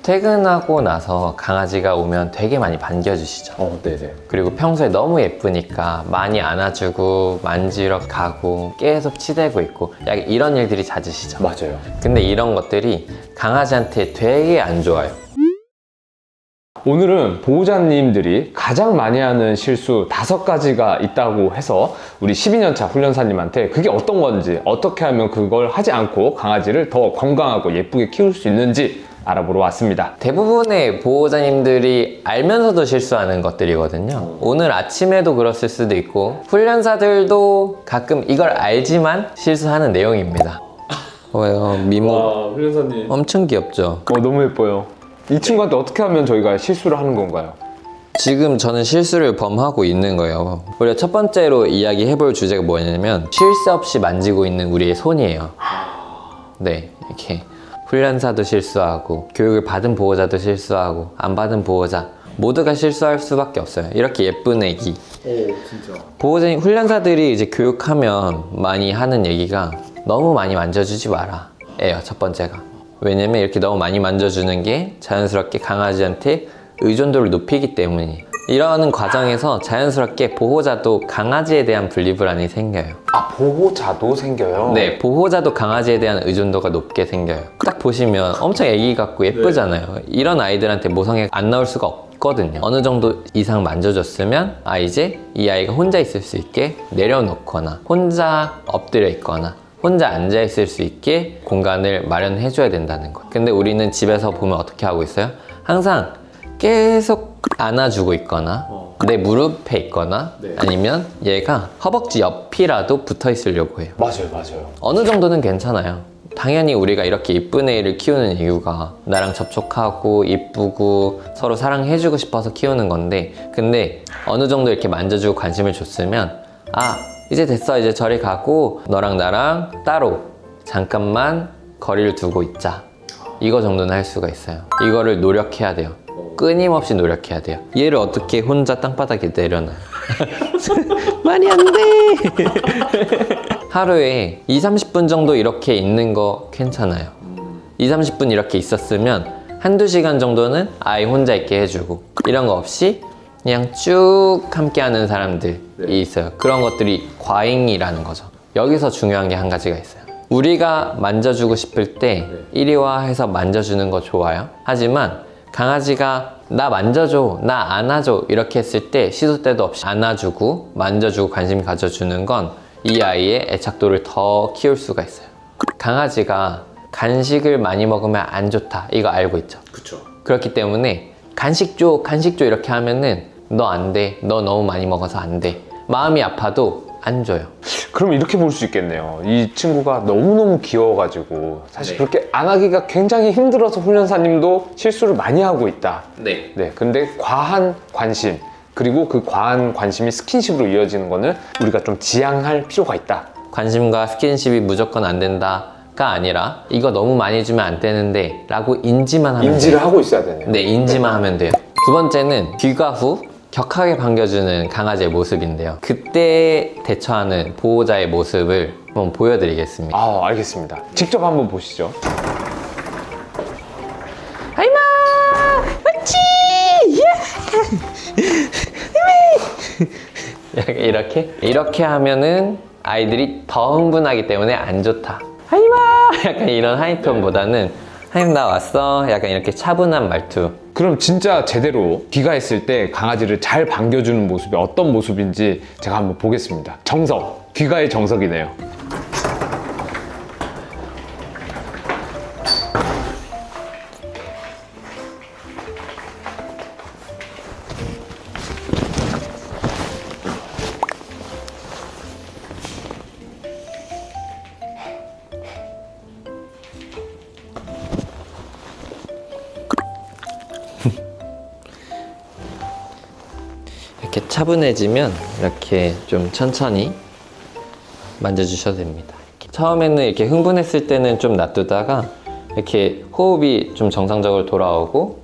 퇴근하고 나서 강아지가 오면 되게 많이 반겨주시죠. 네네. 그리고 평소에 너무 예쁘니까 많이 안아주고 만지러 가고 계속 치대고 있고 약간 이런 일들이 잦으시죠. 맞아요. 근데 이런 것들이 강아지한테 되게 안 좋아요. 오늘은 보호자님들이 가장 많이 하는 실수 5가지가 있다고 해서 우리 12년차 훈련사님한테 그게 어떤 건지, 어떻게 하면 그걸 하지 않고 강아지를 더 건강하고 예쁘게 키울 수 있는지 알아보러 왔습니다. 대부분의 보호자님들이 알면서도 실수하는 것들이거든요. 오늘 아침에도 그랬을 수도 있고 훈련사들도 가끔 이걸 알지만 실수하는 내용입니다. 왜요? 미모 훈련사님. 엄청 귀엽죠? 너무 예뻐요. 이 친구한테 어떻게 하면 저희가 실수를 하는 건가요? 지금 저는 실수를 범하고 있는 거예요. 우리가 첫 번째로 이야기해볼 주제가 뭐냐면 쉴 새 없이 만지고 있는 우리의 손이에요. 네, 이렇게 훈련사도 실수하고 교육을 받은 보호자도 실수하고 안 받은 보호자 모두가 실수할 수밖에 없어요. 이렇게 예쁜 애기. 진짜. 보호자님, 훈련사들이 이제 교육하면 많이 하는 얘기가 너무 많이 만져주지 마라 예요. 첫 번째가. 왜냐면 이렇게 너무 많이 만져주는 게 자연스럽게 강아지한테 의존도를 높이기 때문이에요. 이러는 과정에서 자연스럽게 보호자도 강아지에 대한 분리불안이 생겨요. 보호자도 생겨요? 네, 보호자도 강아지에 대한 의존도가 높게 생겨요. 딱 보시면 엄청 애기 같고 예쁘잖아요. 이런 아이들한테 모성애가 안 나올 수가 없거든요. 어느 정도 이상 만져줬으면 이제 이 아이가 혼자 있을 수 있게 내려놓거나 혼자 엎드려 있거나 혼자 앉아 있을 수 있게 공간을 마련해 줘야 된다는 거예요. 근데 우리는 집에서 보면 어떻게 하고 있어요? 항상 계속 안아주고 있거나 내 무릎에 있거나 아니면 얘가 허벅지 옆이라도 붙어 있으려고 해요. 맞아요. 어느 정도는 괜찮아요. 당연히 우리가 이렇게 이쁜 애를 키우는 이유가 나랑 접촉하고 이쁘고 서로 사랑해주고 싶어서 키우는 건데, 근데 어느 정도 이렇게 만져주고 관심을 줬으면 이제 됐어, 이제 저리 가고 너랑 나랑 따로 잠깐만 거리를 두고 있자, 이거 정도는 할 수가 있어요. 이거를 노력해야 돼요. 끊임없이 노력해야 돼요. 얘를 어떻게 혼자 땅바닥에 내려놔요? 말이 안 돼. 하루에 20-30분 정도 이렇게 있는 거 괜찮아요. 20-30분 이렇게 있었으면 한두 시간 정도는 아이 혼자 있게 해주고, 이런 거 없이 그냥 쭉 함께 하는 사람들이 있어요. 그런 것들이 과잉이라는 거죠. 여기서 중요한 게 한 가지가 있어요. 우리가 만져주고 싶을 때 이리 와 해서 만져주는 거 좋아요. 하지만 강아지가 나 만져줘, 나 안아줘 이렇게 했을 때 시도 때도 없이 안아주고 만져주고 관심 가져주는 건 이 아이의 애착도를 더 키울 수가 있어요. 강아지가 간식을 많이 먹으면 안 좋다, 이거 알고 있죠? 그쵸. 그렇기 때문에 간식 줘 이렇게 하면은 너 안 돼, 너 너무 많이 먹어서 안 돼, 마음이 아파도 안 줘요. 그럼 이렇게 볼 수 있겠네요. 이 친구가 너무너무 귀여워가지고 사실 그렇게 안하기가 굉장히 힘들어서 훈련사님도 실수를 많이 하고 있다. 네. 근데 과한 관심, 그리고 그 과한 관심이 스킨십으로 이어지는 거는 우리가 좀 지양할 필요가 있다. 관심과 스킨십이 무조건 안 된다가 아니라 이거 너무 많이 주면 안 되는데 라고 인지만 하면 인지를 돼요. 하고 있어야 되네요. 네, 인지만 하면 돼요. 두 번째는 귀가 후 격하게 반겨주는 강아지의 모습인데요. 그때 대처하는 보호자의 모습을 한번 보여드리겠습니다. 알겠습니다. 직접 한번 보시죠. 하이마! 옳지! 이렇게 하면은 아이들이 더 흥분하기 때문에 안 좋다. 하이마! 약간 이런 하이톤보다는 하이마 나 왔어, 약간 이렇게 차분한 말투. 그럼 진짜 제대로 귀가했을 때 강아지를 잘 반겨주는 모습이 어떤 모습인지 제가 한번 보겠습니다. 정석, 귀가의 정석이네요. 이렇게 차분해지면 이렇게 좀 천천히 만져주셔도 됩니다. 처음에는 이렇게 흥분했을 때는 좀 놔두다가 이렇게 호흡이 좀 정상적으로 돌아오고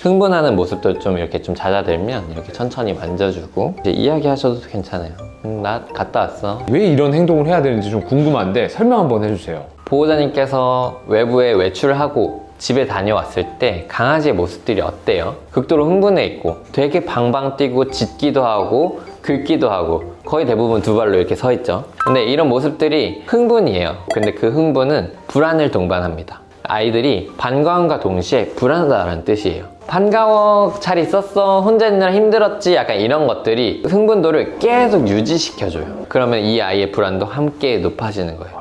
흥분하는 모습도 좀 이렇게 좀 잦아들면 이렇게 천천히 만져주고 이제 이야기하셔도 괜찮아요. 나 갔다 왔어. 왜 이런 행동을 해야 되는지 좀 궁금한데 설명 한번 해주세요. 보호자님께서 외부에 외출하고 집에 다녀왔을 때 강아지의 모습들이 어때요? 극도로 흥분해 있고 되게 방방 뛰고 짖기도 하고 긁기도 하고 거의 대부분 두 발로 이렇게 서 있죠. 근데 이런 모습들이 흥분이에요. 근데 그 흥분은 불안을 동반합니다. 아이들이 반가움과 동시에 불안하다는 뜻이에요. 반가워, 잘 있었어, 혼자 있느라 힘들었지, 약간 이런 것들이 흥분도를 계속 유지시켜줘요. 그러면 이 아이의 불안도 함께 높아지는 거예요.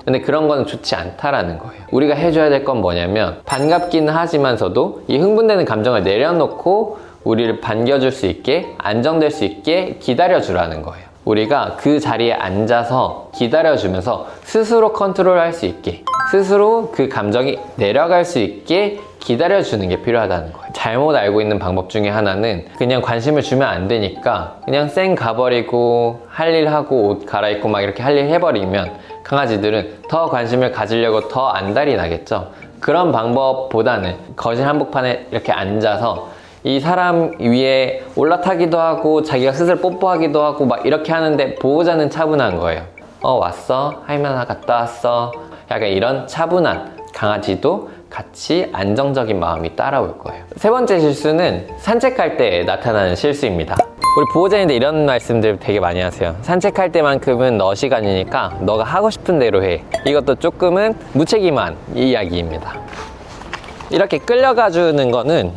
근데 그런 거는 좋지 않다라는 거예요. 우리가 해줘야 될 건 뭐냐면 반갑기는 하지만서도 이 흥분되는 감정을 내려놓고 우리를 반겨줄 수 있게, 안정될 수 있게 기다려주라는 거예요. 우리가 그 자리에 앉아서 기다려주면서 스스로 컨트롤할 수 있게, 스스로 그 감정이 내려갈 수 있게 기다려주는 게 필요하다는 거예요. 잘못 알고 있는 방법 중에 하나는 그냥 관심을 주면 안 되니까 그냥 쌩 가버리고 할 일 하고 옷 갈아입고 막 이렇게 할 일 해버리면 강아지들은 더 관심을 가지려고 더 안달이 나겠죠. 그런 방법보다는 거실 한복판에 이렇게 앉아서 이 사람 위에 올라타기도 하고 자기가 스스로 뽀뽀하기도 하고 막 이렇게 하는데 보호자는 차분한 거예요. 왔어? 할머니 갔다 왔어? 약간 이런 차분한 강아지도 같이 안정적인 마음이 따라올 거예요. 세 번째 실수는 산책할 때 나타나는 실수입니다. 우리 보호자님들 이런 말씀들 되게 많이 하세요. 산책할 때만큼은 너 시간이니까 너가 하고 싶은 대로 해. 이것도 조금은 무책임한 이야기입니다. 이렇게 끌려가 주는 거는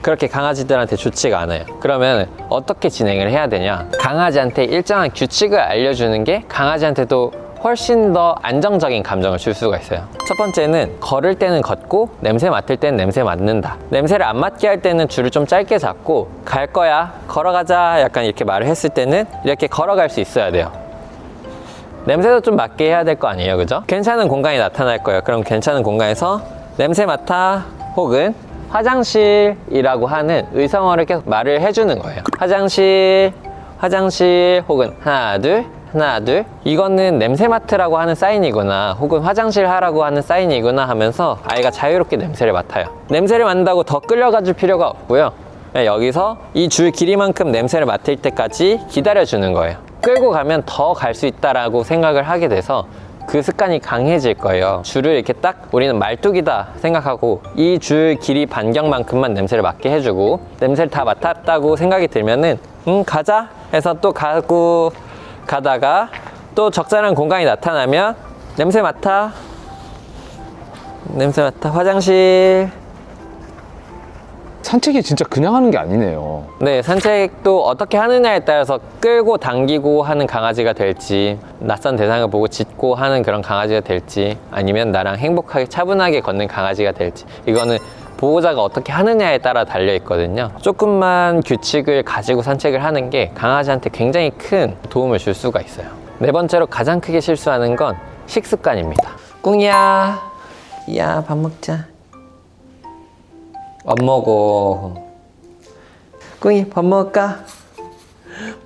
그렇게 강아지들한테 좋지가 않아요. 그러면 어떻게 진행을 해야 되냐? 강아지한테 일정한 규칙을 알려주는 게 강아지한테도 훨씬 더 안정적인 감정을 줄 수가 있어요. 첫 번째는 걸을 때는 걷고 냄새 맡을 때는 냄새 맡는다. 냄새를 안 맡게 할 때는 줄을 좀 짧게 잡고 갈 거야, 걸어가자, 약간 이렇게 말을 했을 때는 이렇게 걸어갈 수 있어야 돼요. 냄새도 좀 맡게 해야 될 거 아니에요, 그죠? 괜찮은 공간이 나타날 거예요. 그럼 괜찮은 공간에서 냄새 맡아, 혹은 화장실이라고 하는 의성어를 계속 말을 해주는 거예요. 화장실, 화장실, 혹은 하나 둘, 하나 둘. 이거는 냄새 맡으라고 하는 사인이구나, 혹은 화장실 하라고 하는 사인이구나 하면서 아이가 자유롭게 냄새를 맡아요. 냄새를 맡는다고 더 끌려가 줄 필요가 없고요. 여기서 이 줄 길이만큼 냄새를 맡을 때까지 기다려주는 거예요. 끌고 가면 더 갈 수 있다라고 생각을 하게 돼서 그 습관이 강해질 거예요. 줄을 이렇게 딱 우리는 말뚝이다 생각하고 이 줄 길이 반경만큼만 냄새를 맡게 해주고, 냄새를 다 맡았다고 생각이 들면은 가자 해서 또 가고, 가다가 또 적절한 공간이 나타나면 냄새 맡아, 냄새 맡아, 화장실. 산책이 진짜 그냥 하는 게 아니네요. 네, 산책도 어떻게 하느냐에 따라서 끌고 당기고 하는 강아지가 될지, 낯선 대상을 보고 짖고 하는 그런 강아지가 될지, 아니면 나랑 행복하게 차분하게 걷는 강아지가 될지, 이거는 보호자가 어떻게 하느냐에 따라 달려 있거든요. 조금만 규칙을 가지고 산책을 하는 게 강아지한테 굉장히 큰 도움을 줄 수가 있어요. 네 번째로 가장 크게 실수하는 건 식습관입니다. 꿍이야, 야, 밥 먹자. 안 먹어. 꿍이 밥 먹을까?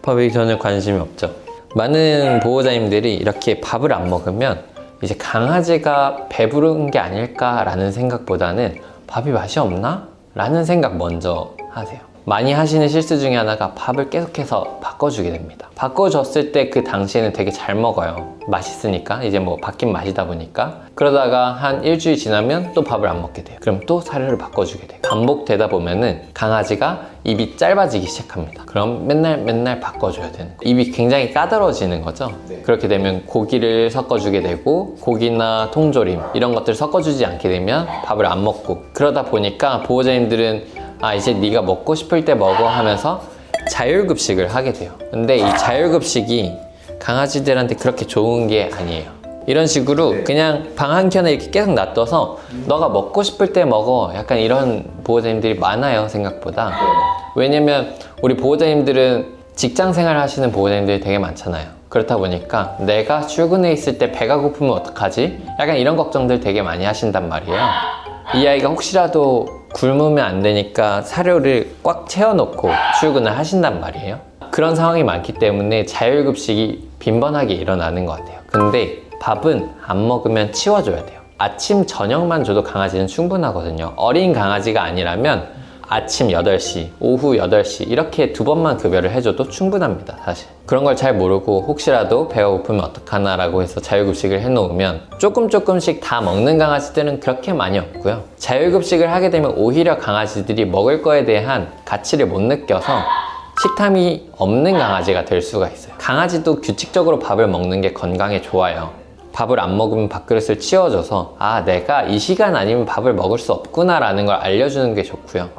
밥에 전혀 관심이 없죠. 많은 보호자님들이 이렇게 밥을 안 먹으면 이제 강아지가 배부른 게 아닐까라는 생각보다는 밥이 맛이 없나? 라는 생각 먼저 하세요. 많이 하시는 실수 중에 하나가 밥을 계속해서 바꿔주게 됩니다. 바꿔줬을 때 그 당시에는 되게 잘 먹어요. 맛있으니까, 이제 뭐 바뀐 맛이다 보니까. 그러다가 한 일주일 지나면 또 밥을 안 먹게 돼요. 그럼 또 사료를 바꿔주게 돼요. 반복되다 보면은 강아지가 입이 짧아지기 시작합니다. 그럼 맨날 바꿔줘야 되는 거예요. 입이 굉장히 까다로워지는 거죠. 네. 그렇게 되면 고기를 섞어주게 되고, 고기나 통조림 이런 것들을 섞어주지 않게 되면 밥을 안 먹고, 그러다 보니까 보호자님들은 이제 네가 먹고 싶을 때 먹어 하면서 자율급식을 하게 돼요. 근데 이 자율급식이 강아지들한테 그렇게 좋은 게 아니에요. 이런 식으로 그냥 방 한켠에 이렇게 계속 놔둬서 너가 먹고 싶을 때 먹어, 약간 이런 보호자님들이 많아요, 생각보다. 왜냐면 우리 보호자님들은 직장생활 하시는 보호자님들이 되게 많잖아요. 그렇다 보니까 내가 출근해 있을 때 배가 고프면 어떡하지? 약간 이런 걱정들 되게 많이 하신단 말이에요. 이 아이가 혹시라도 굶으면 안 되니까 사료를 꽉 채워놓고 출근을 하신단 말이에요. 그런 상황이 많기 때문에 자율급식이 빈번하게 일어나는 것 같아요. 근데 밥은 안 먹으면 치워줘야 돼요. 아침 저녁만 줘도 강아지는 충분하거든요. 어린 강아지가 아니라면 아침 8시, 오후 8시 이렇게 2번만 급여를 해줘도 충분합니다, 사실. 그런 걸 잘 모르고 혹시라도 배가 고프면 어떡하나 라고 해서 자율급식을 해놓으면 조금씩 다 먹는 강아지들은 그렇게 많이 없고요. 자율급식을 하게 되면 오히려 강아지들이 먹을 거에 대한 가치를 못 느껴서 식탐이 없는 강아지가 될 수가 있어요. 강아지도 규칙적으로 밥을 먹는 게 건강에 좋아요. 밥을 안 먹으면 밥그릇을 치워줘서 아, 내가 이 시간 아니면 밥을 먹을 수 없구나 라는 걸 알려주는 게 좋고요.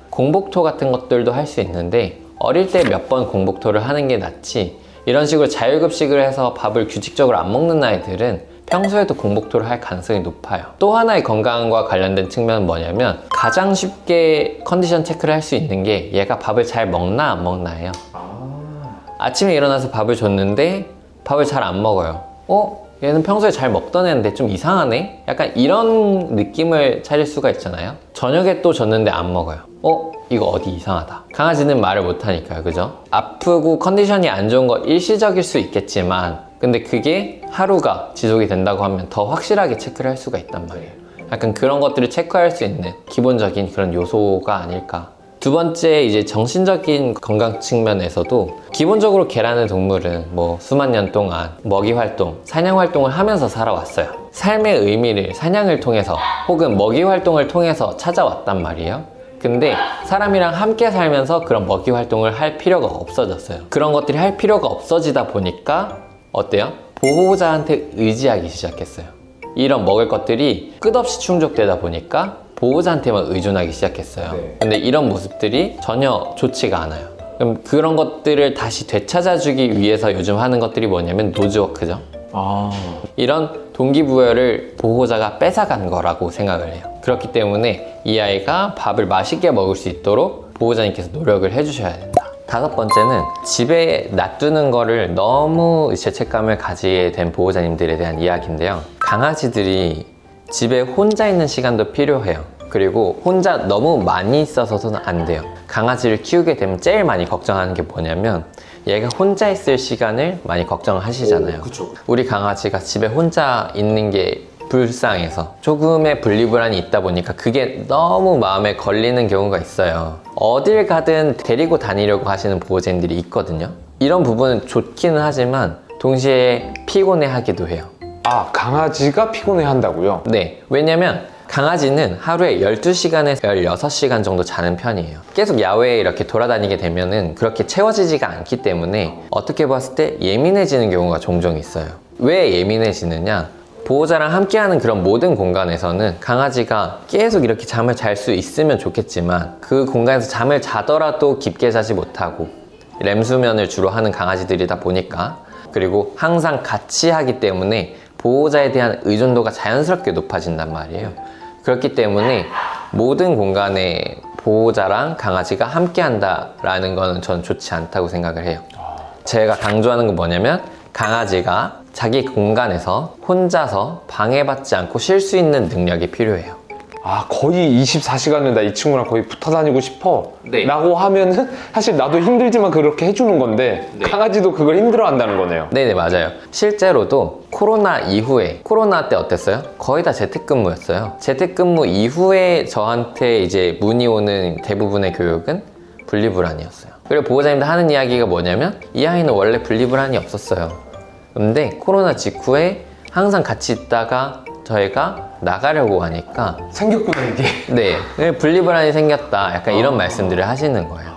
공복토 같은 것들도 할 수 있는데 어릴 때 몇 번 공복토를 하는 게 낫지, 이런 식으로 자율급식을 해서 밥을 규칙적으로 안 먹는 아이들은 평소에도 공복토를 할 가능성이 높아요. 또 하나의 건강과 관련된 측면은 뭐냐면 가장 쉽게 컨디션 체크를 할 수 있는 게 얘가 밥을 잘 먹나 안 먹나예요. 아침에 일어나서 밥을 줬는데 밥을 잘 안 먹어요. 얘는 평소에 잘 먹던 애인데 좀 이상하네? 약간 이런 느낌을 찾을 수가 있잖아요. 저녁에 또 줬는데 안 먹어요. 이거 어디 이상하다. 강아지는 말을 못하니까요, 그죠? 아프고 컨디션이 안 좋은 거 일시적일 수 있겠지만 근데 그게 하루가 지속이 된다고 하면 더 확실하게 체크를 할 수가 있단 말이에요. 약간 그런 것들을 체크할 수 있는 기본적인 그런 요소가 아닐까. 두 번째, 이제 정신적인 건강 측면에서도 기본적으로 개라는 동물은 뭐 수만 년 동안 먹이 활동, 사냥 활동을 하면서 살아왔어요. 삶의 의미를 사냥을 통해서 혹은 먹이 활동을 통해서 찾아왔단 말이에요. 근데 사람이랑 함께 살면서 그런 먹이 활동을 할 필요가 없어졌어요. 그런 것들이 할 필요가 없어지다 보니까 어때요? 보호자한테 의지하기 시작했어요. 이런 먹을 것들이 끝없이 충족되다 보니까 보호자한테만 의존하기 시작했어요. 근데 이런 모습들이 전혀 좋지가 않아요. 그럼 그런 것들을 다시 되찾아주기 위해서 요즘 하는 것들이 뭐냐면 노즈워크죠. 이런 동기부여를 보호자가 뺏어간 거라고 생각을 해요. 그렇기 때문에 이 아이가 밥을 맛있게 먹을 수 있도록 보호자님께서 노력을 해주셔야 된다. 다섯 번째는 집에 놔두는 거를 너무 죄책감을 가지게 된 보호자님들에 대한 이야기인데요. 강아지들이 집에 혼자 있는 시간도 필요해요. 그리고 혼자 너무 많이 있어서는 안 돼요. 강아지를 키우게 되면 제일 많이 걱정하는 게 뭐냐면 얘가 혼자 있을 시간을 많이 걱정을 하시잖아요. 우리 강아지가 집에 혼자 있는 게 불쌍해서 조금의 분리불안이 있다 보니까 그게 너무 마음에 걸리는 경우가 있어요. 어딜 가든 데리고 다니려고 하시는 보호자님들이 있거든요. 이런 부분은 좋기는 하지만 동시에 피곤해하기도 해요. 강아지가 피곤해 한다고요? 네, 왜냐면 강아지는 하루에 12시간에서 16시간 정도 자는 편이에요. 계속 야외에 이렇게 돌아다니게 되면은 그렇게 채워지지가 않기 때문에 어떻게 봤을 때 예민해지는 경우가 종종 있어요. 왜 예민해지느냐? 보호자랑 함께하는 그런 모든 공간에서는 강아지가 계속 이렇게 잠을 잘 수 있으면 좋겠지만 그 공간에서 잠을 자더라도 깊게 자지 못하고 렘수면을 주로 하는 강아지들이다 보니까, 그리고 항상 같이 하기 때문에 보호자에 대한 의존도가 자연스럽게 높아진단 말이에요. 그렇기 때문에 모든 공간에 보호자랑 강아지가 함께 한다라는 거는 저는 좋지 않다고 생각을 해요. 제가 강조하는 건 뭐냐면 강아지가 자기 공간에서 혼자서 방해받지 않고 쉴 수 있는 능력이 필요해요. 거의 24시간을 나 이 친구랑 거의 붙어 다니고 싶어 네. 라고 하면은 사실 나도 힘들지만 그렇게 해주는 건데 강아지도 그걸 힘들어 한다는 거네요. 네네, 맞아요. 실제로도 코로나 이후에, 코로나 때 어땠어요? 거의 다 재택근무였어요. 재택근무 이후에 저한테 이제 문의 오는 대부분의 교육은 분리불안이었어요. 그리고 보호자님들 하는 이야기가 뭐냐면 이 아이는 원래 분리불안이 없었어요. 근데 코로나 직후에 항상 같이 있다가 저희가 나가려고 하니까 생겼구나 이게. 네, 분리불안이 생겼다, 약간 이런 말씀들을 하시는 거예요.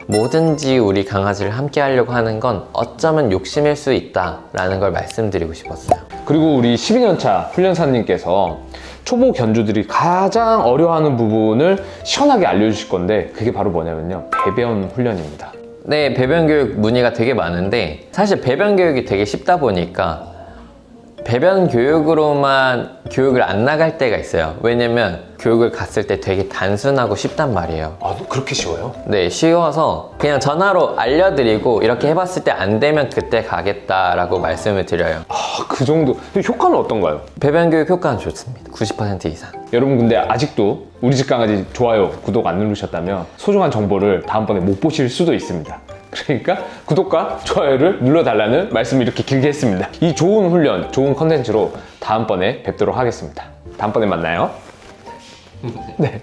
뭐든지 우리 강아지를 함께 하려고 하는 건 어쩌면 욕심일 수 있다라는 걸 말씀드리고 싶었어요. 그리고 우리 12년차 훈련사님께서 초보 견주들이 가장 어려워하는 부분을 시원하게 알려주실 건데 그게 바로 뭐냐면요, 배변 훈련입니다. 네, 배변 교육 문의가 되게 많은데 사실 배변 교육이 되게 쉽다 보니까 배변 교육으로만 교육을 안 나갈 때가 있어요. 왜냐면 교육을 갔을 때 되게 단순하고 쉽단 말이에요. 그렇게 쉬워요? 네, 쉬워서 그냥 전화로 알려드리고 이렇게 해봤을 때 안 되면 그때 가겠다라고 말씀을 드려요. 그 정도. 효과는 어떤가요? 배변 교육 효과는 좋습니다. 90% 이상. 여러분 근데 아직도 우리 집 강아지 좋아요, 구독 안 누르셨다면 소중한 정보를 다음번에 못 보실 수도 있습니다. 그러니까 구독과 좋아요를 눌러달라는 말씀을 이렇게 길게 했습니다. 이 좋은 훈련, 좋은 컨텐츠로 다음번에 뵙도록 하겠습니다. 다음번에 만나요. 네.